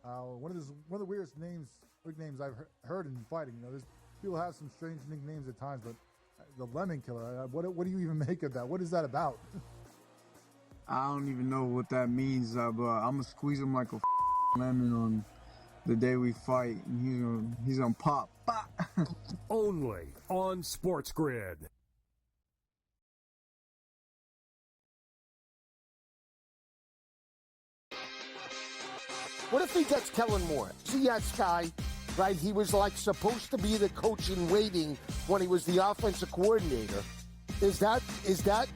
One of the weirdest nicknames I've heard in fighting. There's people have some strange nicknames at times, but the Lemon Killer. What do you even make of that? What is that about? I don't even know what that means, but I'm gonna squeeze him like a lemon on the day we fight, and he's gonna pop. Only on SportsGrid. What if he gets Kellen Moore? See that guy, right? He was like supposed to be the coach in waiting when he was the offensive coordinator. Is that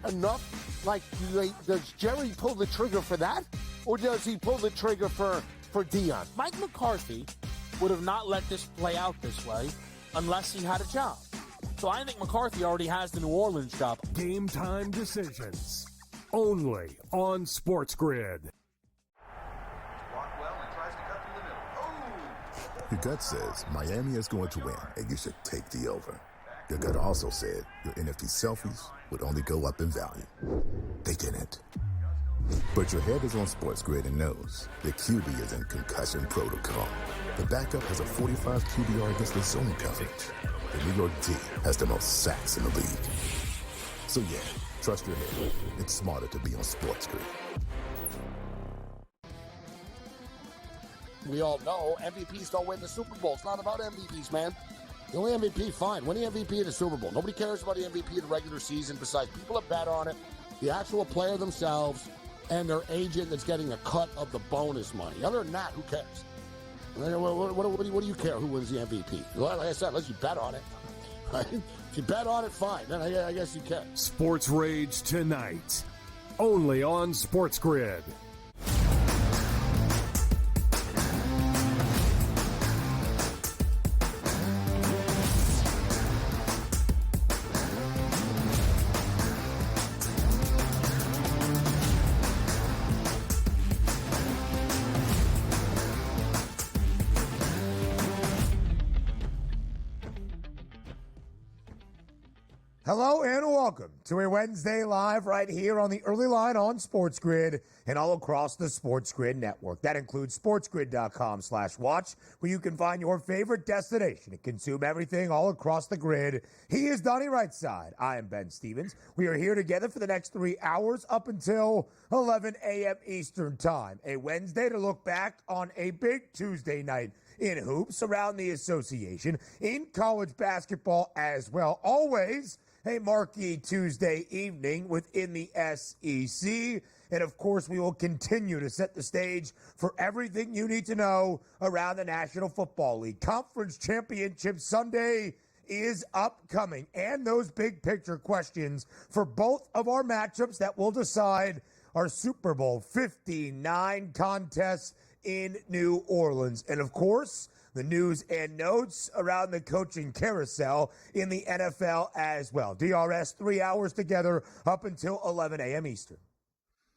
enough? Like, does Jerry pull the trigger for that? Or does he pull the trigger for Dion? Mike McCarthy would have not let this play out this way unless he had a job. So I think McCarthy already has the New Orleans job. Game time decisions. Only on SportsGrid. Your gut says Miami is going to win, and you should take the over. Your gut also said your NFT selfies would only go up in value. They didn't. But your head is on SportsGrid and knows the QB is in concussion protocol. The backup has a 45 QBR against the zone coverage. The New York D has the most sacks in the league. So yeah, trust your head. It's smarter to be on SportsGrid. We all know MVPs don't win the Super Bowl. It's not about MVPs, man. The only MVP, fine. Win the MVP in the Super Bowl. Nobody cares about the MVP in the regular season besides people that bet on it, the actual player themselves, and their agent that's getting a cut of the bonus money. Other than that, who cares? What do you care who wins the MVP? Well, like I said, unless you bet on it. Right? If you bet on it, fine. Then I guess you can. Sports Rage tonight. Only on SportsGrid. Hello and welcome to a Wednesday Live right here on the early line on SportsGrid and all across the SportsGrid network. That includes sportsgrid.com/watch, where you can find your favorite destination and consume everything all across the grid. He is Donnie Rightside. I am Ben Stevens. We are here together for the next 3 hours up until 11 a.m. Eastern Time. A Wednesday to look back on a big Tuesday night in hoops around the association, in college basketball as well. Always a marquee Tuesday evening within the SEC. And, of course, we will continue to set the stage for everything you need to know around the National Football League. Conference Championship Sunday is upcoming. And those big picture questions for both of our matchups that will decide our Super Bowl 59 contests in New Orleans. And, of course, the news and notes around the coaching carousel in the NFL as well. DRS, 3 hours together up until 11 a.m. Eastern.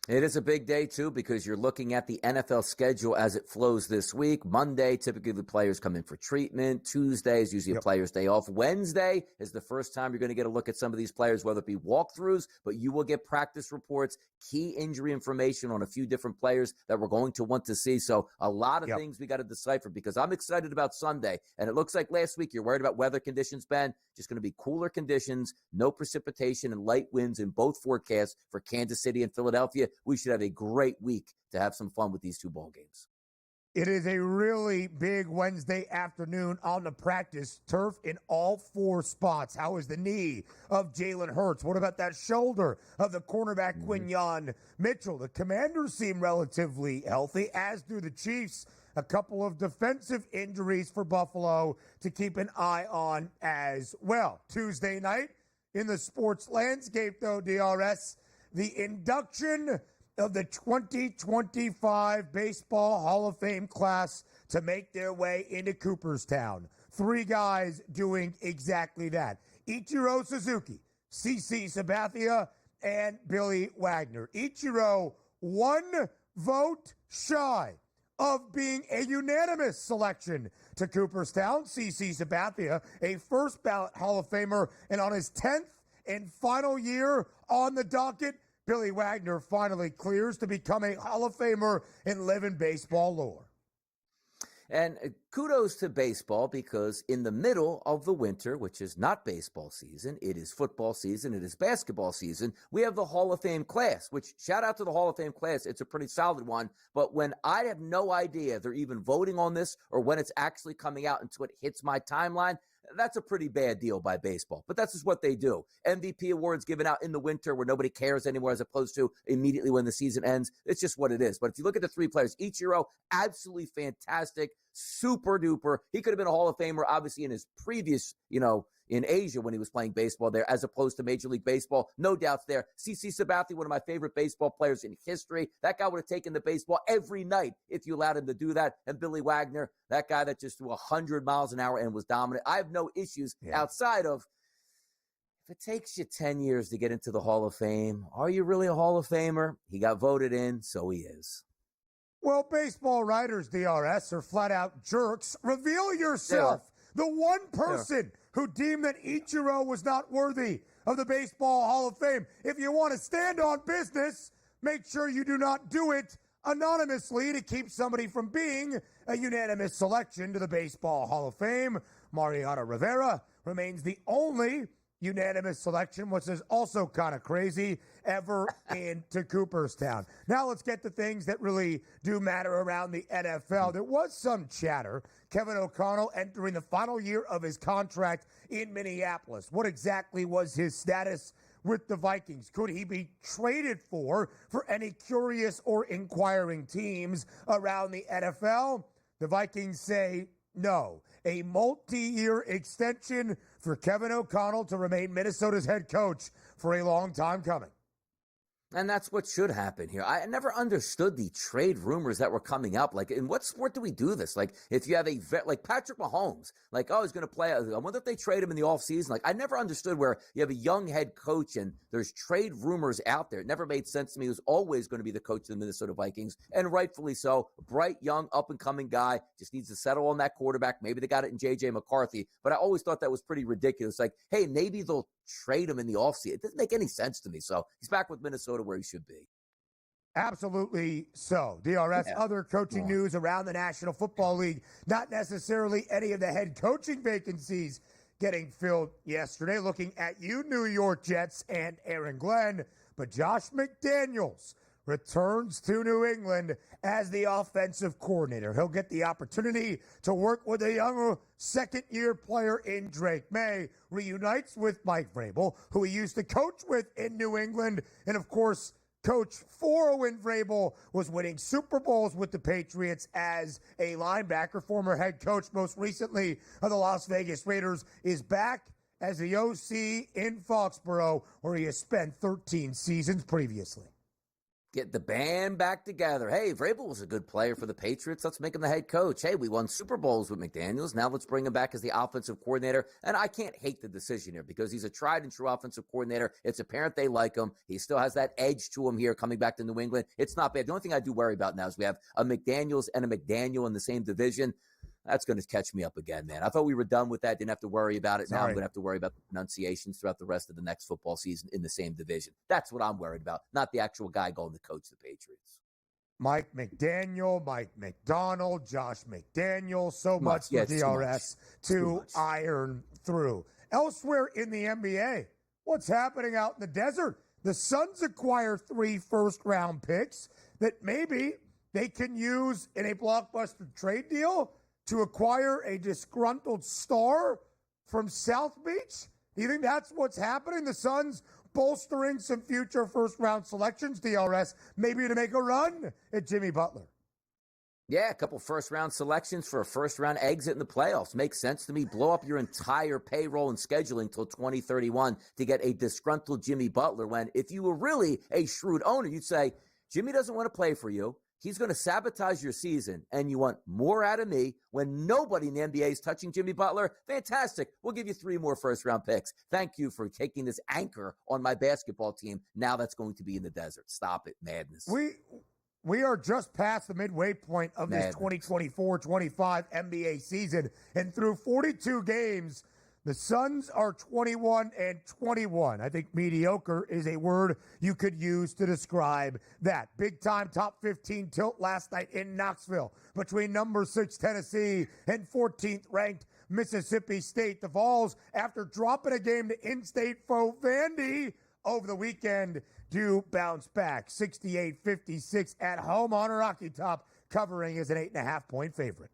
It is a big day, too, because you're looking at the NFL schedule as it flows this week. Monday, typically the players come in for treatment. Tuesday is usually a player's day off. Wednesday is the first time you're going to get a look at some of these players, whether it be walkthroughs, but you will get practice reports, key injury information on a few different players that we're going to want to see. So a lot of things we got to decipher, because I'm excited about Sunday. And it looks like last week you're worried about weather conditions, Ben. Just going to be cooler conditions, no precipitation, and light winds in both forecasts for Kansas City and Philadelphia. We should have a great week to have some fun with these two ball games. It is a really big Wednesday afternoon on the practice turf in all four spots. How is the knee of Jalen Hurts? What about that shoulder of the cornerback Quinyon Mitchell? The Commanders seem relatively healthy, as do the Chiefs. A couple of defensive injuries for Buffalo to keep an eye on as well. Tuesday night in the sports landscape, though, DRS, the induction of the 2025 Baseball Hall of Fame class to make their way into Cooperstown. 3 guys doing exactly that. Ichiro Suzuki, CC Sabathia, and Billy Wagner. Ichiro, 1 vote shy of being a unanimous selection to Cooperstown. CC Sabathia, a first ballot Hall of Famer, and on his 10th and final year on the docket, Billy Wagner finally clears to become a Hall of Famer in living baseball lore. And kudos to baseball, because in the middle of the winter, which is not baseball season, it is football season, it is basketball season, we have the Hall of Fame class, which, shout out to the Hall of Fame class, it's a pretty solid one. But when I have no idea they're even voting on this or when it's actually coming out until it hits my timeline, that's a pretty bad deal by baseball. But that's just what they do. MVP awards given out in the winter where nobody cares anymore, as opposed to immediately when the season ends. It's just what it is. But if you look at the three players, Ichiro, absolutely fantastic, super duper. He could have been a Hall of Famer, obviously, in his previous, in Asia when he was playing baseball there, as opposed to Major League Baseball. No doubts there. CC Sabathia, one of my favorite baseball players in history. That guy would have taken the baseball every night if you allowed him to do that. And Billy Wagner, that guy that just threw 100 miles an hour and was dominant. I have no issues outside of, if it takes you 10 years to get into the Hall of Fame, are you really a Hall of Famer? He got voted in, so he is. Well, baseball writers, DRS, are flat out jerks. Reveal yourself. Yeah. The one person who deemed that Ichiro was not worthy of the Baseball Hall of Fame. If you want to stand on business, make sure you do not do it anonymously to keep somebody from being a unanimous selection to the Baseball Hall of Fame. Mariano Rivera remains the only unanimous selection, which is also kind of crazy, ever into Cooperstown. Now let's get to things that really do matter around the NFL. There was some chatter. Kevin O'Connell entering the final year of his contract in Minneapolis. What exactly was his status with the Vikings? Could he be traded for any curious or inquiring teams around the NFL? The Vikings say no. A multi-year extension for Kevin O'Connell to remain Minnesota's head coach for a long time coming. And that's what should happen here. I never understood the trade rumors that were coming up. Like, in what sport do we do this? Like, if you have a vet, like Patrick Mahomes, like, oh, he's going to play. I wonder if they trade him in the offseason. Like, I never understood where you have a young head coach and there's trade rumors out there. It never made sense to me. He was always going to be the coach of the Minnesota Vikings, and rightfully so. Bright, young, up-and-coming guy. Just needs to settle on that quarterback. Maybe they got it in J.J. McCarthy, but I always thought that was pretty ridiculous. Like, hey, maybe they'll trade him in the offseason. It doesn't make any sense to me. So he's back with Minnesota where he should be. Absolutely so. DRS, other coaching news around the National Football League. Not necessarily any of the head coaching vacancies getting filled yesterday. Looking at you, New York Jets and Aaron Glenn. But Josh McDaniels returns to New England as the offensive coordinator. He'll get the opportunity to work with a young second-year player in Drake May, reunites with Mike Vrabel, who he used to coach with in New England, and of course, Coach for Win Vrabel was winning Super Bowls with the Patriots as a linebacker. Former head coach, most recently of the Las Vegas Raiders, is back as the OC in Foxborough, where he has spent 13 seasons previously. Get the band back together. Hey, Vrabel was a good player for the Patriots. Let's make him the head coach. Hey, we won Super Bowls with McDaniels. Now let's bring him back as the offensive coordinator. And I can't hate the decision here because he's a tried and true offensive coordinator. It's apparent they like him. He still has that edge to him here coming back to New England. It's not bad. The only thing I do worry about now is we have a McDaniels and a McDaniel in the same division. That's going to catch me up again, man. I thought we were done with that. Didn't have to worry about it. Now I'm going to have to worry about the pronunciations throughout the rest of the next football season in the same division. That's what I'm worried about, not the actual guy going to coach the Patriots. Mike McDaniel, Mike McDonald, Josh McDaniel, so much for DRS to iron through. Elsewhere in the NBA, what's happening out in the desert? The Suns acquire 3 first-round picks that maybe they can use in a blockbuster trade deal to acquire a disgruntled star from South Beach? Do you think that's what's happening? The Suns bolstering some future first-round selections, DRS, maybe to make a run at Jimmy Butler. Yeah, a couple first-round selections for a first-round exit in the playoffs. Makes sense to me. Blow up your entire payroll and scheduling till 2031 to get a disgruntled Jimmy Butler, when if you were really a shrewd owner, you'd say, Jimmy doesn't want to play for you. He's going to sabotage your season, and you want more out of me when nobody in the NBA is touching Jimmy Butler? Fantastic. We'll give you 3 more first-round picks. Thank you for taking this anchor on my basketball team. Now that's going to be in the desert. Stop it. Madness. We are just past the midway point of this 2024-25 NBA season, and through 42 games, The Suns are 21-21. I think mediocre is a word you could use to describe that. Big-time top 15 tilt last night in Knoxville between number 6 Tennessee and 14th ranked Mississippi State. The Vols, after dropping a game to in-state foe Vandy over the weekend, do bounce back. 68-56 at home on Rocky Top, covering as an 8.5-point favorite.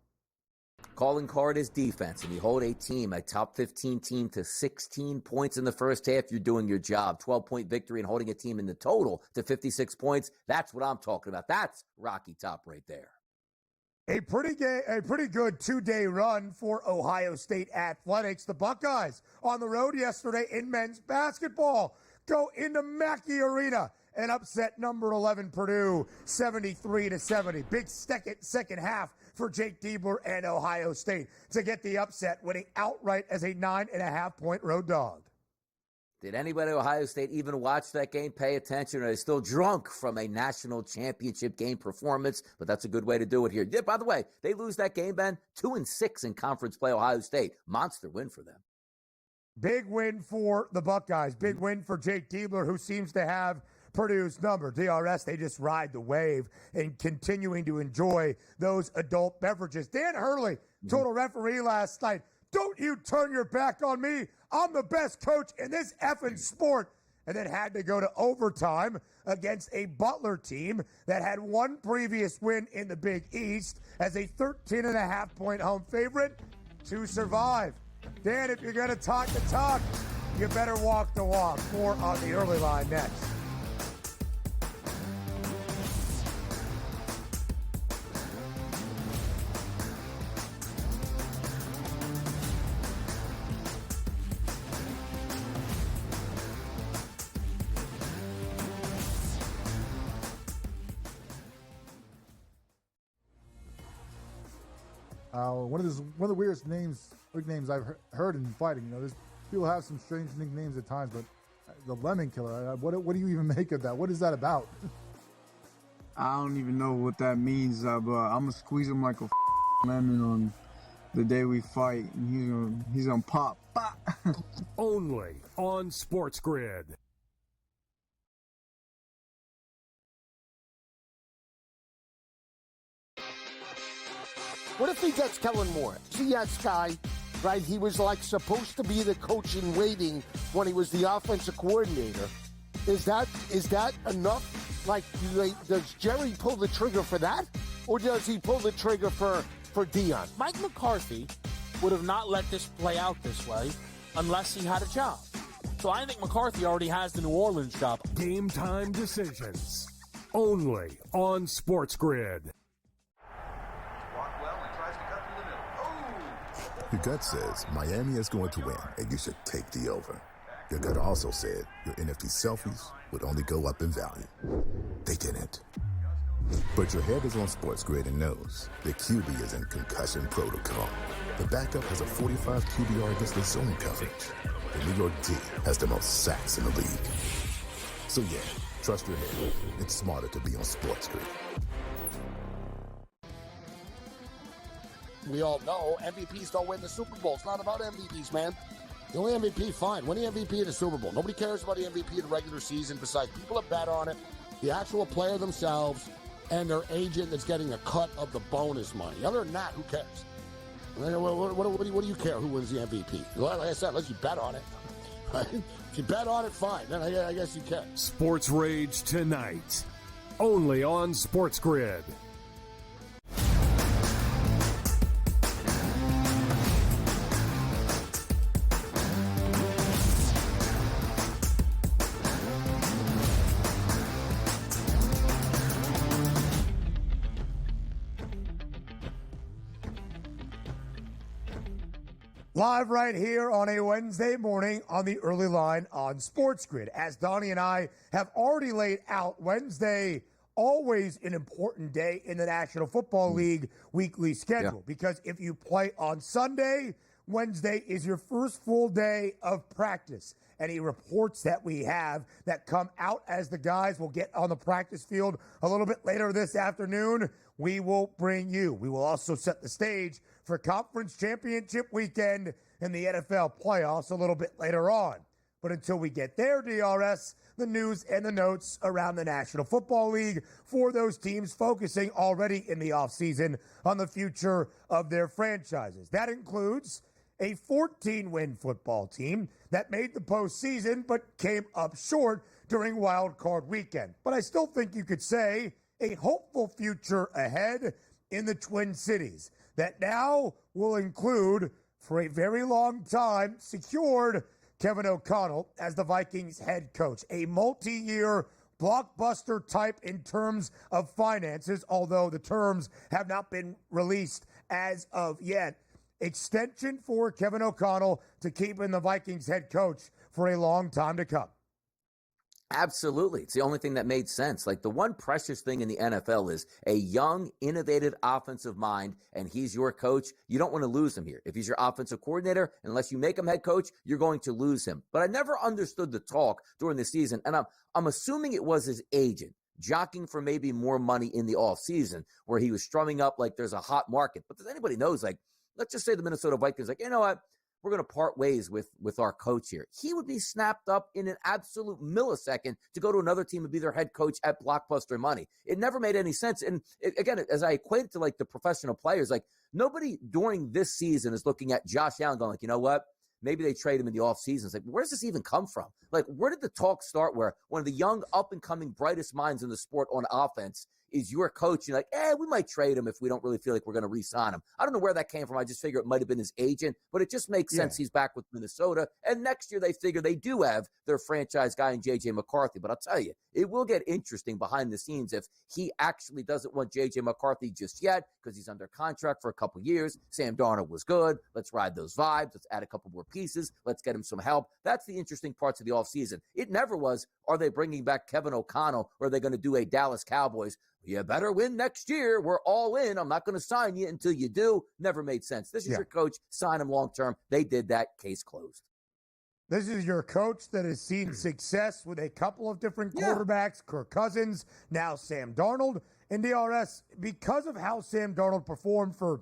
Calling card is defense, and you hold a top 15 team to 16 points in the first half, you're doing your job. 12-point victory and holding a team in the total to 56 points, that's what I'm talking about. That's Rocky Top right there. A pretty good two-day run for Ohio State athletics. The Buckeyes on the road yesterday in men's basketball go into Mackey Arena and upset number 11 Purdue 73-70. Big second half for Jake Diebler and Ohio State to get the upset, winning outright as a 9.5-point road dog. Did anybody at Ohio State even watch that game, pay attention, or are they still drunk from a national championship game performance? But that's a good way to do it here. Yeah, by the way, they lose that game, Ben, 2-6 in conference play, Ohio State. Monster win for them. Big win for the Buckeyes. Big win for Jake Diebler, who seems to have Purdue's number. DRS, they just ride the wave and continuing to enjoy those adult beverages. Dan Hurley told a referee last night, "Don't you turn your back on me. I'm the best coach in this effing sport." And then had to go to overtime against a Butler team that had one previous win in the Big East as a 13.5-point home favorite to survive. Dan, if you're going to talk the talk, you better walk the walk. More on the early line next. One of the weirdest nicknames I've heard in fighting. You know, there's people have some strange nicknames at times, but the Lemon Killer. What do you even make of that? What is that about? I don't even know what that means, but I'm gonna squeeze him like a lemon on the day we fight, and he's gonna pop. Only on SportsGrid. What if he gets Kellen Moore? See that guy, right? He was like supposed to be the coach in waiting when he was the offensive coordinator. Is that enough? Like, does Jerry pull the trigger for that? Or does he pull the trigger for Dion? Mike McCarthy would have not let this play out this way unless he had a job. So I think McCarthy already has the New Orleans job. Game time decisions. Only on SportsGrid. Your gut says Miami is going to win, and you should take the over. Your gut also said your NFT selfies would only go up in value. They didn't. But your head is on SportsGrid and knows the QB is in concussion protocol. The backup has a 45 QBR against the zone coverage. The New York D has the most sacks in the league. So yeah, trust your head. It's smarter to be on SportsGrid. We all know MVPs don't win the Super Bowl. It's not about MVPs, man. The only MVP, fine. Win the MVP of the Super Bowl. Nobody cares about the MVP of the regular season besides people that bet on it, the actual player themselves, and their agent that's getting a cut of the bonus money. Other than that, who cares? What do you care who wins the MVP? Like I said, unless you bet on it. Right? If you bet on it, fine. Then I guess you can. Sports Rage tonight. Only on SportsGrid. Live right here on a Wednesday morning on the early line on SportsGrid. As Donnie and I have already laid out, Wednesday, always an important day in the National Football League weekly schedule. Because if you play on Sunday, Wednesday is your first full day of practice. Any reports that we have that come out as the guys will get on the practice field a little bit later this afternoon, we will bring you. We will also set the stage for Conference Championship weekend and the NFL playoffs a little bit later on. But until we get there, DRS, the news and the notes around the National Football League for those teams focusing already in the offseason on the future of their franchises. That includes a 14-win football team that made the postseason but came up short during Wild Card Weekend. But I still think you could say a hopeful future ahead in the Twin Cities that now will include, for a very long time, secured Kevin O'Connell as the Vikings head coach. A multi-year blockbuster type in terms of finances, although the terms have not been released as of yet. Extension for Kevin O'Connell to keep in the Vikings head coach for a long time to come. Absolutely. It's the only thing that made sense. Like, the one precious thing in the NFL is a young, innovative offensive mind, and he's your coach. You don't want to lose him here. If he's your offensive coordinator, unless you make him head coach, you're going to lose him. But I never understood the talk during the season, and I'm assuming it was his agent jockeying for maybe more money in the offseason, where he was strumming up like there's a hot market. But does anybody knows, like, let's just say the Minnesota Vikings, like, you know what? We're going to part ways with our coach here. He would be snapped up in an absolute millisecond to go to another team and be their head coach at blockbuster money. It never made any sense. And again, as I equate it to like the professional players, like, nobody during this season is looking at Josh Allen going like, you know what? Maybe they trade him in the offseason. It's like, where does this even come from? Like, where did the talk start where one of the young, up-and-coming, brightest minds in the sport on offense is your coach? You're like, we might trade him if we don't really feel like we're going to re-sign him. I don't know where that came from. I just figure it might have been his agent, but it just makes sense. He's back with Minnesota. And next year they figure they do have their franchise guy in J.J. McCarthy. But I'll tell you, it will get interesting behind the scenes if he actually doesn't want J.J. McCarthy just yet because he's under contract for a couple years. Sam Darnold was good. Let's ride those vibes. Let's add a couple more pieces. Let's get him some help. That's the interesting parts of the offseason. It never was, are they bringing back Kevin O'Connell, or are they going to do a Dallas Cowboys? You better win next year. We're all in. I'm not going to sign you until you do. Never made sense. This is your coach. Sign him long-term. They did that. Case closed. This is your coach that has seen success with a couple of different quarterbacks, Kirk Cousins, now Sam Darnold. And DRS, because of how Sam Darnold performed for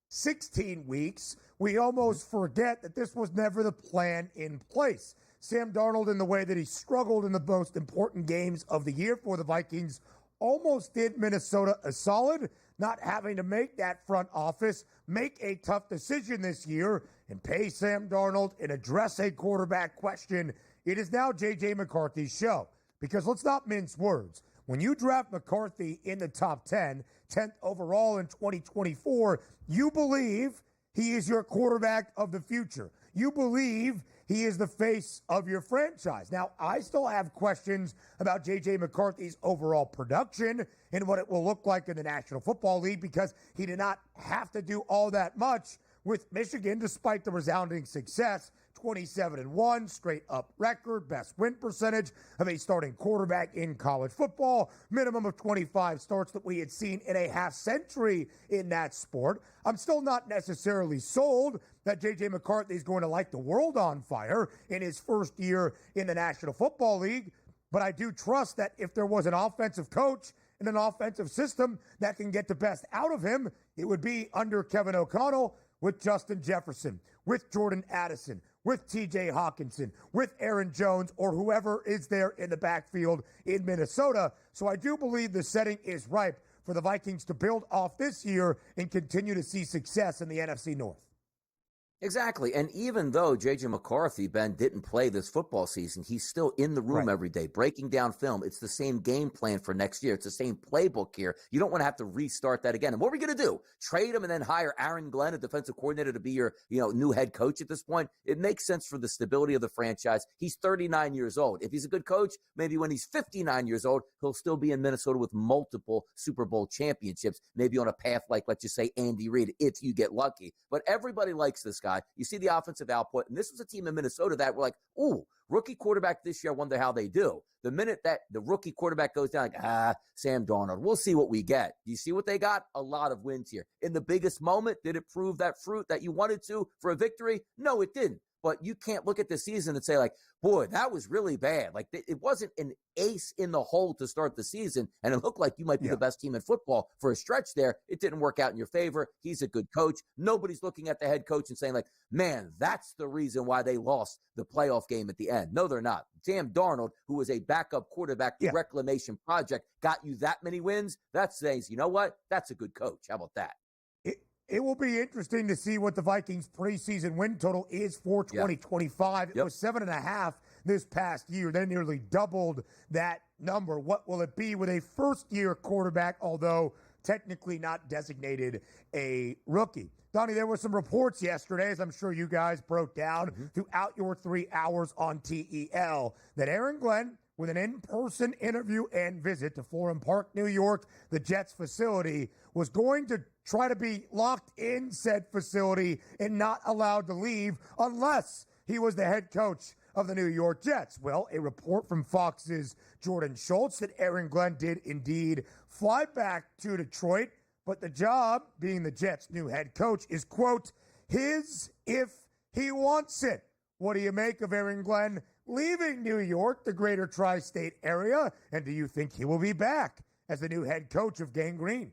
16 weeks, we almost forget that this was never the plan in place. Sam Darnold, in the way that he struggled in the most important games of the year for the Vikings, almost did Minnesota a solid, not having to make that front office make a tough decision this year and pay Sam Darnold and address a quarterback question. It is now J.J. McCarthy's show, because let's not mince words. When you draft McCarthy in the top 10, 10th overall in 2024, you believe he is your quarterback of the future. You believe he is the face of your franchise. Now, I still have questions about J.J. McCarthy's overall production and what it will look like in the National Football League, because he did not have to do all that much with Michigan, despite the resounding success. 27-1, straight up record, best win percentage of a starting quarterback in college football, minimum of 25 starts that we had seen in a half century in that sport. I'm still not necessarily sold that J.J. McCarthy is going to light the world on fire in his first year in the National Football League, but I do trust that if there was an offensive coach and an offensive system that can get the best out of him, it would be under Kevin O'Connell, with Justin Jefferson, with Jordan Addison, with TJ Hawkinson, with Aaron Jones, or whoever is there in the backfield in Minnesota. So I do believe the setting is ripe for the Vikings to build off this year and continue to see success in the NFC North. Exactly. And even though J.J. McCarthy, Ben, didn't play this football season, he's still in the room every day, breaking down film. It's the same game plan for next year. It's the same playbook here. You don't want to have to restart that again. And what are we going to do? Trade him and then hire Aaron Glenn, a defensive coordinator, to be your new head coach at this point? It makes sense for the stability of the franchise. He's 39 years old. If he's a good coach, maybe when he's 59 years old, he'll still be in Minnesota with multiple Super Bowl championships, maybe on a path like, let's just say, Andy Reid, if you get lucky. But everybody likes this guy. You see the offensive output, and this was a team in Minnesota that were like, ooh, rookie quarterback this year, I wonder how they do. The minute that the rookie quarterback goes down, like, Sam Darnold, we'll see what we get. Do you see what they got? A lot of wins here. In the biggest moment, did it prove that fruit that you wanted to for a victory? No, it didn't. but you can't look at the season and say, like, boy, that was really bad. Like, it wasn't an ace in the hole to start the season, and it looked like you might be the best team in football for a stretch there. It didn't work out in your favor. He's a good coach. Nobody's looking at the head coach and saying, like, man, that's the reason why they lost the playoff game at the end. No, they're not. Sam Darnold, who was a backup quarterback reclamation project, got you that many wins. That's saying, you know what? That's a good coach. How about that? It will be interesting to see what the Vikings' preseason win total is for 2025. It was 7.5 this past year. They nearly doubled that number. What will it be with a first-year quarterback, although technically not designated a rookie? Donnie, there were some reports yesterday, as I'm sure you guys broke down throughout your 3 hours on TEL, that Aaron Glenn, with an in-person interview and visit to Florham Park, New York, the Jets facility, was going to try to be locked in said facility and not allowed to leave unless he was the head coach of the New York Jets. Well, a report from Fox's Jordan Schultz that Aaron Glenn did indeed fly back to Detroit, but the job, being the Jets' new head coach, is, quote, his if he wants it. What do you make of Aaron Glenn leaving New York, the greater tri-state area, and do you think he will be back as the new head coach of Gang Green?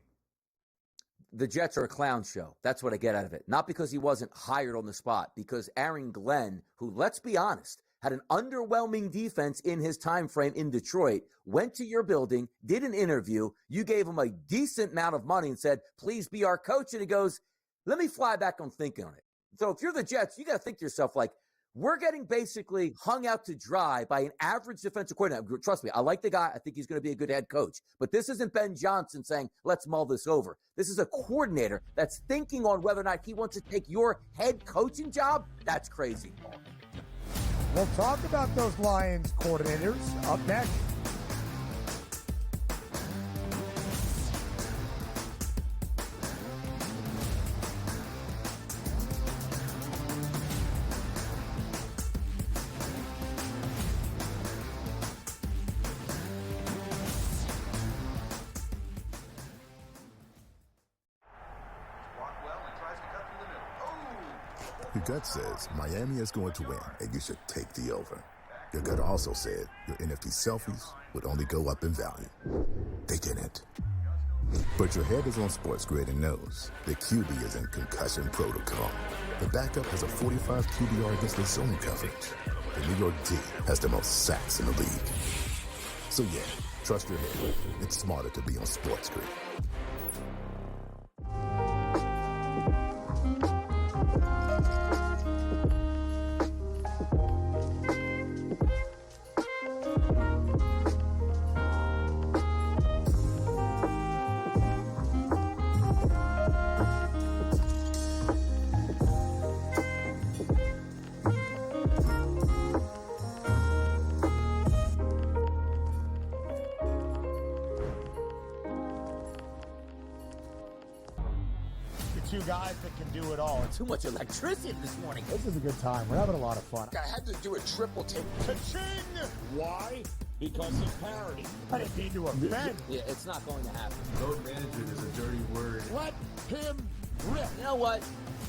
The Jets are a clown show. That's what I get out of it. Not because he wasn't hired on the spot, because Aaron Glenn, who, let's be honest, had an underwhelming defense in his time frame in Detroit, went to your building, did an interview, you gave him a decent amount of money and said, please be our coach, and he goes, let me fly back on thinking on it. So if you're the Jets, you got to think to yourself, like, we're getting basically hung out to dry by an average defensive coordinator. Trust me, I like the guy. I think he's going to be a good head coach. But this isn't Ben Johnson saying, let's mull this over. This is a coordinator that's thinking on whether or not he wants to take your head coaching job. That's crazy. We'll talk about those Lions coordinators up next. Your gut says Miami is going to win, and you should take the over. Your gut also said your NFT selfies would only go up in value. They didn't. But your head is on SportsGrid and knows the QB is in concussion protocol. The backup has a 45 QBR against the zone coverage. The New York D has the most sacks in the league. So yeah, trust your head. It's smarter to be on SportsGrid. Two guys that can do it all. Too much electricity this morning. This is a good time. We're having a lot of fun. I had to do a triple take. Ka-ching! Why? Because of parity. I didn't mean to offend. Yeah, it's not going to happen. Load management is a dirty word. Let him rip. You know what?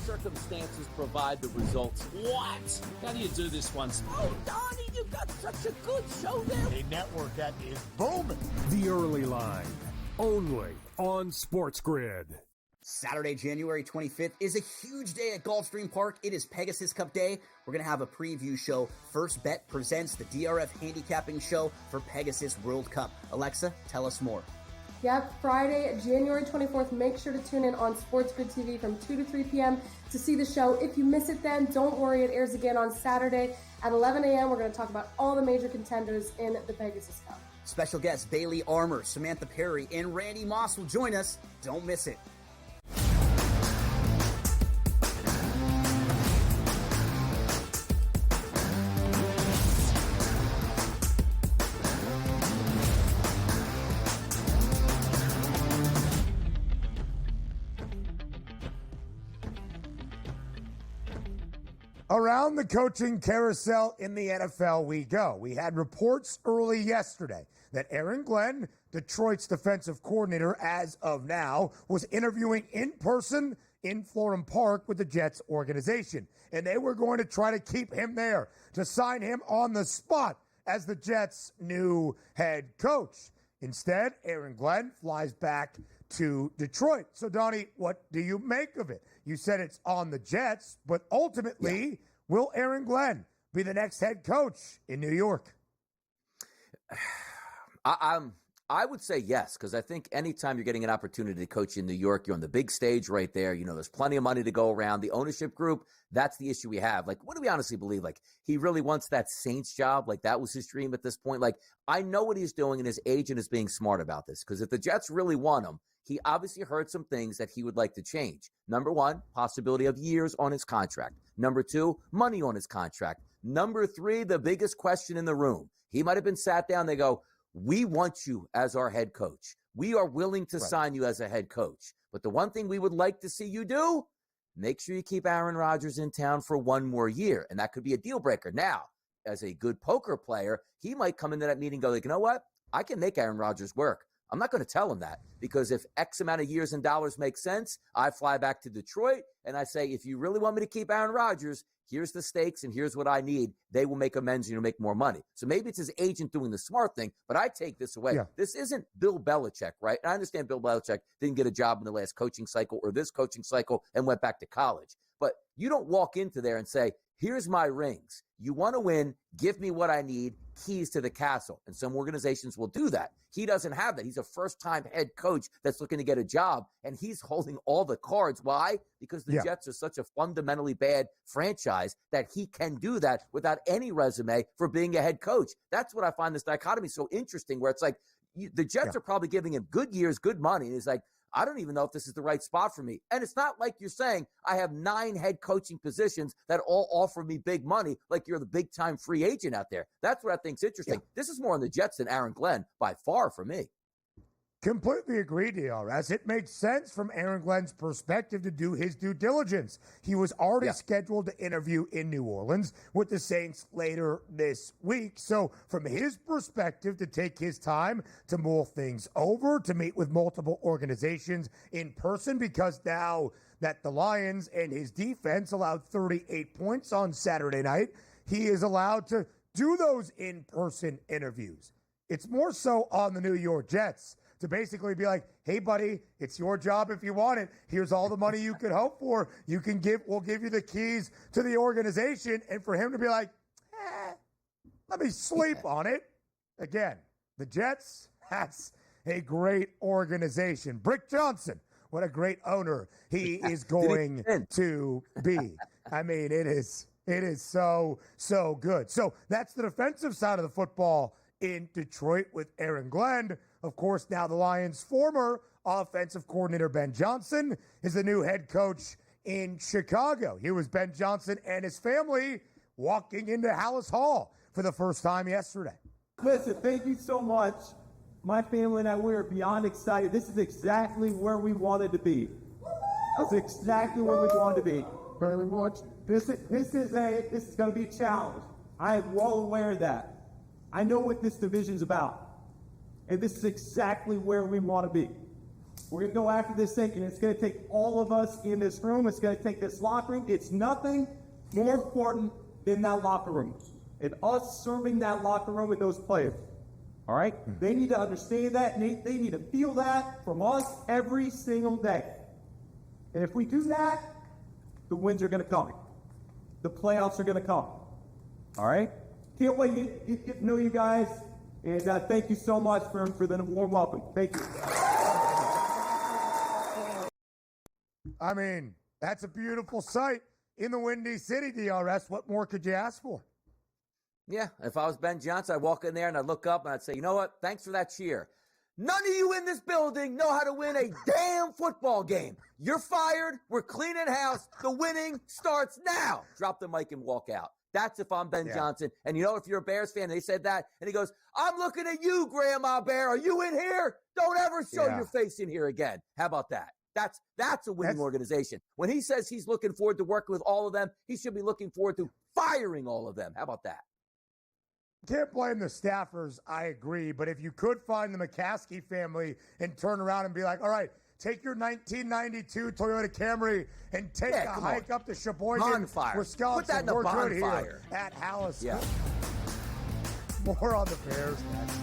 Circumstances provide the results. What? How do you do this one? Oh, Donnie, you've got such a good show there. A network that is booming. The Early Line, only on SportsGrid. Saturday, January 25th is a huge day at Gulfstream Park. It is Pegasus Cup Day. We're going to have a preview show. First Bet presents the DRF handicapping show for Pegasus World Cup. Alexa, tell us more. Yep, Friday, January 24th. Make sure to tune in on SportsGrid TV from 2 to 3 p.m. to see the show. If you miss it then, don't worry. It airs again on Saturday at 11 a.m. We're going to talk about all the major contenders in the Pegasus Cup. Special guests Bailey Armour, Samantha Perry, and Randy Moss will join us. Don't miss it. Around the coaching carousel in the NFL we go. We had reports early yesterday that Aaron Glenn Detroit's defensive coordinator, as of now, was interviewing in person in Florham Park with the Jets organization. And they were going to try to keep him there, to sign him on the spot as the Jets' new head coach. Instead, Aaron Glenn flies back to Detroit. So, Donnie, what do you make of it? You said it's on the Jets, but ultimately, will Aaron Glenn be the next head coach in New York? I would say yes, because I think anytime you're getting an opportunity to coach in New York, you're on the big stage right there. You know, there's plenty of money to go around. The ownership group, that's the issue we have. Like, what do we honestly believe? Like, he really wants that Saints job? Like, that was his dream at this point? Like, I know what he's doing, and his agent is being smart about this, because if the Jets really want him, he obviously heard some things that he would like to change. Number one, possibility of years on his contract. Number two, money on his contract. Number three, the biggest question in the room. He might have been sat down. They go, we want you as our head coach. We are willing to sign you as a head coach. But the one thing we would like to see you do, make sure you keep Aaron Rodgers in town for one more year. And that could be a deal breaker. Now, as a good poker player, he might come into that meeting and go, like, you know what? I can make Aaron Rodgers work. I'm not going to tell him that, because if X amount of years and dollars make sense, I fly back to Detroit and I say, if you really want me to keep Aaron Rodgers, here's the stakes and here's what I need. They will make amends and you'll make more money. So maybe it's his agent doing the smart thing, but I take this away. Yeah. This isn't Bill Belichick, right? And I understand Bill Belichick didn't get a job in the last coaching cycle or this coaching cycle and went back to college. But you don't walk into there and say, here's my rings. You want to win, give me what I need, keys to the castle. And some organizations will do that. He doesn't have that. He's a first-time head coach that's looking to get a job, and he's holding all the cards. Why? Because the Jets are such a fundamentally bad franchise that he can do that without any resume for being a head coach. That's what I find this dichotomy so interesting, where it's like the Jets are probably giving him good years, good money, and he's like, I don't even know if this is the right spot for me. And it's not like you're saying I have 9 head coaching positions that all offer me big money, like you're the big-time free agent out there. That's what I think is interesting. Yeah. This is more on the Jets than Aaron Glenn, by far, for me. Completely agree, DRS. It makes sense from Aaron Glenn's perspective to do his due diligence. He was already scheduled to interview in New Orleans with the Saints later this week. So from his perspective, to take his time to mull things over, to meet with multiple organizations in person, because now that the Lions and his defense allowed 38 points on Saturday night, he is allowed to do those in-person interviews. It's more so on the New York Jets to basically be like, hey, buddy, it's your job if you want it. Here's all the money you could hope for. We'll give you the keys to the organization. And for him to be like, let me sleep on it. Again, the Jets, that's a great organization. Brick Johnson, what a great owner he is going to be. I mean, it is so good. So that's the defensive side of the football in Detroit with Aaron Glenn. Of course, now the Lions' former offensive coordinator, Ben Johnson, is the new head coach in Chicago. Here was Ben Johnson and his family walking into Hallis Hall for the first time yesterday. Listen, thank you so much. My family and I, we are beyond excited. This is exactly where we wanted to be. That's exactly where we wanted to be. This is going to be a challenge. I am well aware of that. I know what this division's about. And this is exactly where we want to be. We're going to go after this thing, and it's going to take all of us in this room. It's going to take this locker room. It's nothing more important than that locker room and us serving that locker room with those players. All right? They need to understand that, and they need to feel that from us every single day. And if we do that, the wins are going to come. The playoffs are going to come. All right? Can't wait to get to know you guys. And thank you so much for the warm welcome. Thank you. I mean, that's a beautiful sight in the Windy City, DRS. What more could you ask for? Yeah, if I was Ben Johnson, I'd walk in there and I'd look up and I'd say, you know what? Thanks for that cheer. None of you in this building know how to win a damn football game. You're fired. We're cleaning house. The winning starts now. Drop the mic and walk out. That's if I'm Ben Johnson. And you know, if you're a Bears fan, they said that, and he goes, I'm looking at you, Grandma Bear. Are you in here? Don't ever show your face in here again. How about that? That's a winning organization. When he says he's looking forward to working with all of them, he should be looking forward to firing all of them. How about that? Can't blame the staffers, I agree. But if you could find the McCaskey family and turn around and be like, all right, take your 1992 Toyota Camry and take a hike up to Sheboygan, Wisconsin. Put that in a We're good bonfire. here at Hallis. Yeah. More on the Bears next.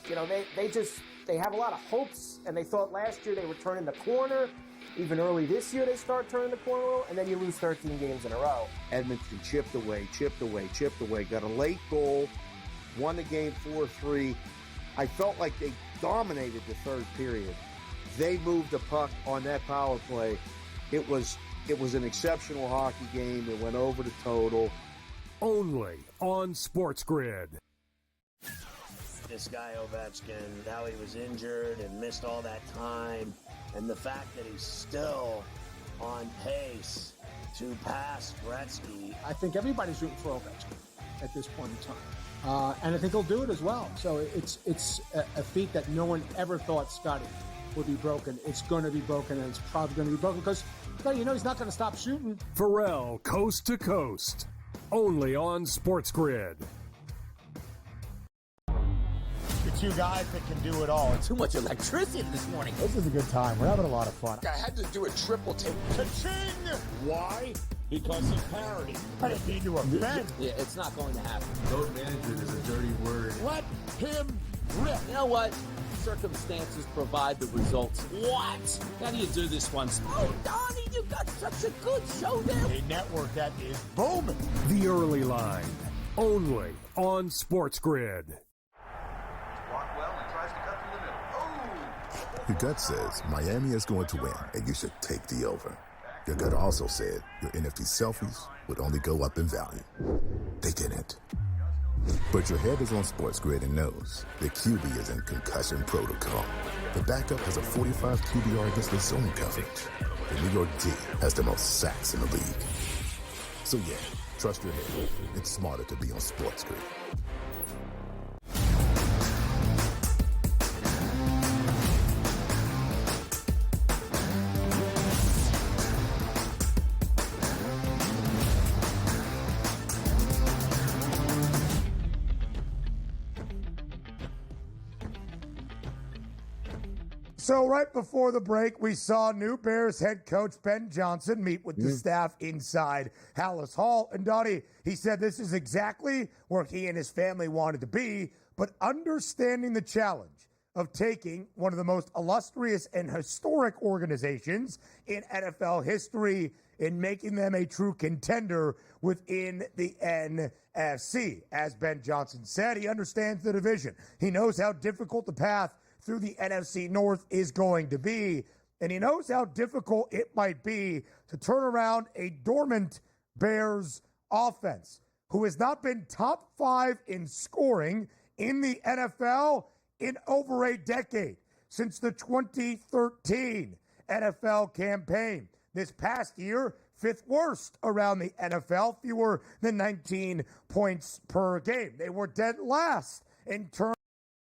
You know, they have a lot of hopes, and they thought last year they were turning the corner. Even early this year, they start turning the corner, and then you lose 13 games in a row. Edmonton chipped away, got a late goal, won the game 4-3. I felt like they dominated the third period. They moved the puck on that power play. It was an exceptional hockey game. It went over the total. Only on SportsGrid. This guy Ovechkin, how he was injured and missed all that time, and the fact that he's still on pace to pass Gretzky. I think everybody's rooting for Ovechkin at this point in time, and I think he'll do it as well. So it's a feat that no one ever thought Scotty would be broken. It's going to be broken, and it's probably going to be broken because you know he's not going to stop shooting. Pharrell, coast to coast, only on SportsGrid. Two guys that can do it all. Too much electricity this morning. This is a good time. We're having a lot of fun. I had to do a triple take. Ka-ching! Why? Because of parity. I didn't mean to offend. Yeah, it's not going to happen. Load management is a dirty word. Let him rip. You know what? Circumstances provide the results. What? How do you do this once? Oh, Donnie, you got such a good show there. A network that is booming. The Early Line, only on SportsGrid. Your gut says Miami is going to win, and you should take the over. Your gut also said your NFT selfies would only go up in value. They didn't. But your head is on SportsGrid and knows the QB is in concussion protocol. The backup has a 45 QBR against the zone coverage. The New York D has the most sacks in the league. So yeah, trust your head. It's smarter to be on SportsGrid. So right before the break, we saw new Bears head coach Ben Johnson meet with the staff inside Hallis Hall. And Donnie, he said this is exactly where he and his family wanted to be, but understanding the challenge of taking one of the most illustrious and historic organizations in NFL history and making them a true contender within the NFC. As Ben Johnson said, he understands the division. He knows how difficult the path through the NFC North is going to be, and he knows how difficult it might be to turn around a dormant Bears offense who has not been top 5 in scoring in the NFL in over a decade, since the 2013 NFL campaign. This past year, 5th worst around the NFL, fewer than 19 points per game. They were dead last in terms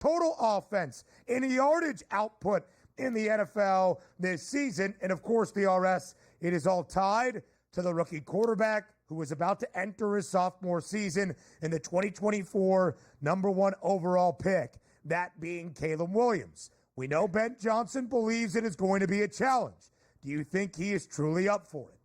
total offense in yardage output in the NFL this season. And of course, the RS, it is all tied to the rookie quarterback who was about to enter his sophomore season in the 2024 number 1 overall pick, that being Caleb Williams. We know Ben Johnson believes it is going to be a challenge. Do you think he is truly up for it?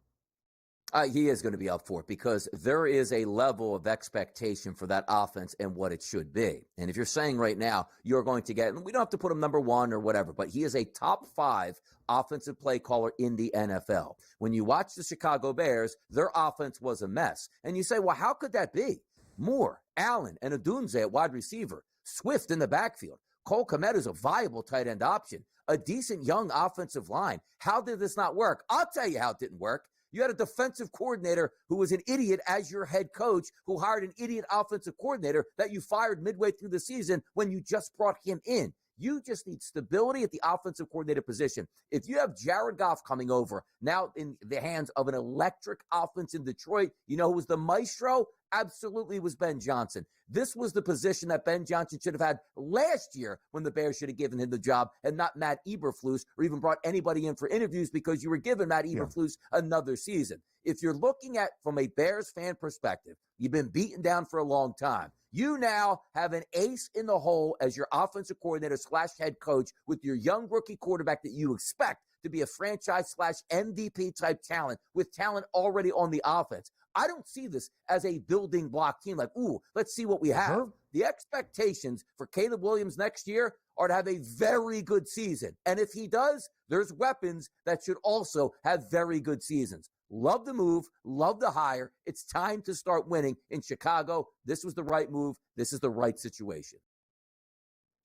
He is going to be up for it because there is a level of expectation for that offense and what it should be. And if you're saying right now you're going to get, and we don't have to put him number 1 or whatever, but he is a top 5 offensive play caller in the NFL. When you watch the Chicago Bears, their offense was a mess. And you say, well, how could that be? Moore, Allen, and Odunze at wide receiver, Swift in the backfield. Cole Kmet is a viable tight end option, a decent young offensive line. How did this not work? I'll tell you how it didn't work. You had a defensive coordinator who was an idiot as your head coach, who hired an idiot offensive coordinator that you fired midway through the season when you just brought him in. You just need stability at the offensive coordinator position. If you have Jared Goff coming over now in the hands of an electric offense in Detroit, you know who was the maestro? Absolutely was Ben Johnson. This was the position that Ben Johnson should have had last year when the Bears should have given him the job and not Matt Eberflus or even brought anybody in for interviews because you were giving Matt Eberflus another season. If you're looking at from a Bears fan perspective, you've been beaten down for a long time. You now have an ace in the hole as your offensive coordinator / head coach with your young rookie quarterback that you expect to be a franchise / MVP type talent with talent already on the offense. I don't see this as a building block team like, ooh, let's see what we have. Sure. The expectations for Caleb Williams next year are to have a very good season. And if he does, there's weapons that should also have very good seasons. Love the move, love the hire. It's time to start winning in Chicago. This was the right move. This is the right situation.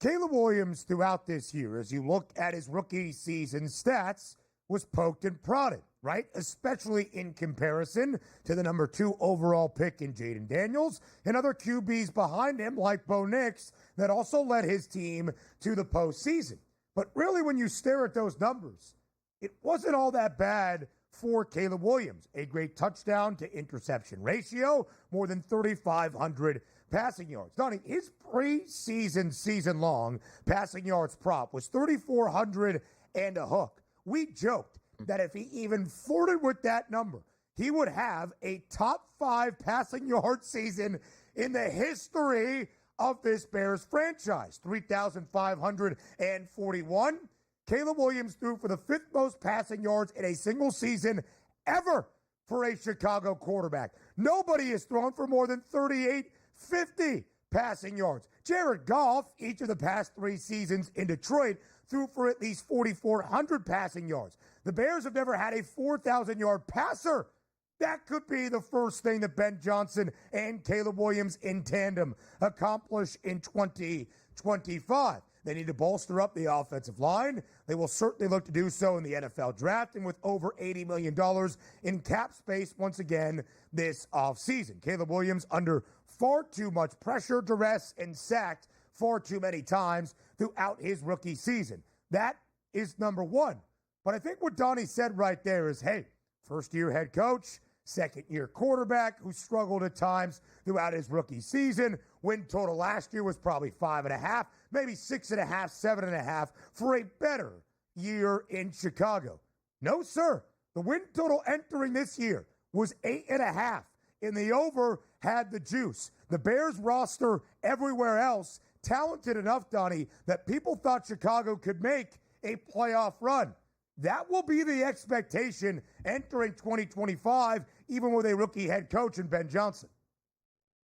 Caleb Williams throughout this year, as you look at his rookie season stats, was poked and prodded, right? Especially in comparison to the number 2 overall pick in Jaden Daniels and other QBs behind him like Bo Nix that also led his team to the postseason. But really, when you stare at those numbers, it wasn't all that bad for Caleb Williams. A great touchdown to interception ratio, more than 3,500 passing yards. Donnie, his preseason season-long passing yards prop was 3,400 and a hook. We joked that if he even flirted with that number, he would have a top 5 passing yard season in the history of this Bears franchise. 3,541. Caleb Williams threw for the 5th most passing yards in a single season ever for a Chicago quarterback. Nobody has thrown for more than 3,850 passing yards. Jared Goff, each of the past 3 seasons in Detroit, threw for at least 4,400 passing yards. The Bears have never had a 4,000-yard passer. That could be the first thing that Ben Johnson and Caleb Williams in tandem accomplish in 2025. They need to bolster up the offensive line. They will certainly look to do so in the NFL draft and with over $80 million in cap space once again this offseason. Caleb Williams under far too much pressure, duress, and sacked far too many times throughout his rookie season. That is number one. But I think what Donnie said right there is, hey, first-year head coach, second-year quarterback who struggled at times throughout his rookie season. Win total last year was probably 5.5, maybe 6.5, 7.5 for a better year in Chicago. No, sir. The win total entering this year was 8.5, and the over had the juice. The Bears roster everywhere else talented enough, Donnie, that people thought Chicago could make a playoff run. That will be the expectation entering 2025, even with a rookie head coach in Ben Johnson.